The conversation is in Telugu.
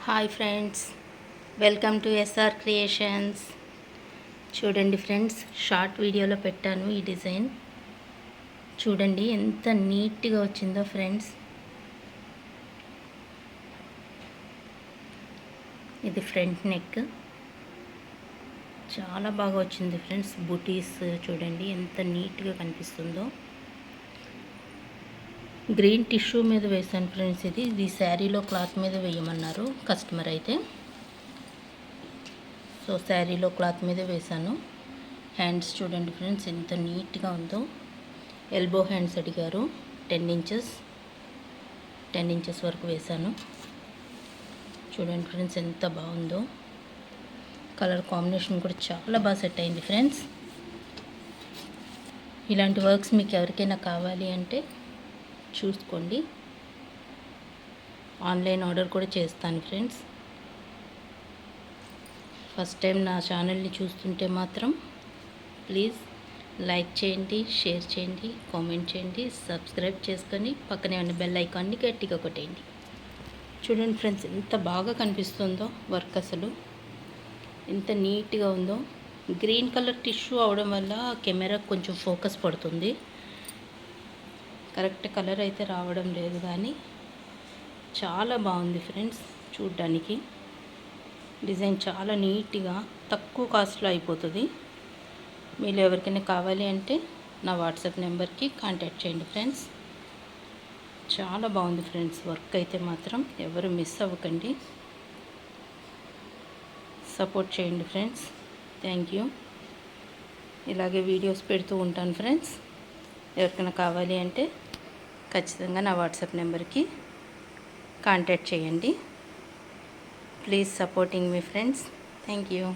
Hi friends, welcome to S R creations. చూడండి ఫ్రెండ్స్, షార్ట్ వీడియోలో పెట్టాను ఈ డిజైన్. చూడండి ఎంత నీట్గా వచ్చిందో ఫ్రెండ్స్. ఇది ఫ్రంట్ నెక్, చాలా బాగా వచ్చింది ఫ్రెండ్స్. బుటీస్ చూడండి ఎంత నీట్గా కనిపిస్తుందో. గ్రీన్ టిష్యూ మీద వేసాను ఫ్రెండ్స్. ఇది శారీలో క్లాత్ మీద వేయమన్నారు కస్టమర్ అయితే, సో శారీలో క్లాత్ మీద వేశాను. హ్యాండ్స్ చూడండి ఫ్రెండ్స్ ఎంత నీట్గా ఉందో. ఎల్బో హ్యాండ్స్ అడిగారు, 10 ఇంచెస్ వరకు వేశాను. చూడండి ఫ్రెండ్స్ ఎంత బాగుందో. కలర్ కాంబినేషన్ కూడా చాలా బాగా సెట్ అయింది ఫ్రెండ్స్. ఇలాంటి వర్క్స్ మీకు ఎవరికైనా కావాలి అంటే చూసుకోండి. ఆన్లైన్ ఆర్డర్ కూడా చేస్తాను ఫ్రెండ్స్. ఫస్ట్ టైం నా ఛానల్ని చూస్తుంటే మాత్రం ప్లీజ్ లైక్ చేయండి, షేర్ చేయండి, కామెంట్ చేయండి, సబ్స్క్రైబ్ చేసుకొని పక్కనే ఉన్న బెల్ ఐకాన్ని గట్టిగా కొట్టేయండి. చూడండి ఫ్రెండ్స్ ఎంత బాగా కనిపిస్తుందో వర్క్, అసలు ఎంత నీట్గా ఉందో. గ్రీన్ కలర్ టిష్యూ అవడం వల్ల కెమెరా కొంచెం ఫోకస్ పడుతుంది, కరెక్ట్ కలర్ అయితే రావడం లేదు, కానీ చాలా బాగుంది ఫ్రెండ్స్. చూడ్డానికి డిజైన్ చాలా నీట్గా తక్కువ కాస్ట్లో అయిపోతుంది. మీరు ఎవరికైనా కావాలి అంటే నా వాట్సాప్ నెంబర్కి కాంటాక్ట్ చేయండి ఫ్రెండ్స్. చాలా బాగుంది ఫ్రెండ్స్ వర్క్ అయితే మాత్రం. ఎవరు మిస్ అవ్వకండి, సపోర్ట్ చేయండి ఫ్రెండ్స్. Thank you. ఇలాగే వీడియోస్ పెడుతూ ఉంటాను ఫ్రెండ్స్. ఎవరికైనా కావాలి అంటే ఖచ్చితంగా నా వాట్సాప్ నెంబర్కి కాంటాక్ట్ చేయండి. Please supporting me friends. Thank you.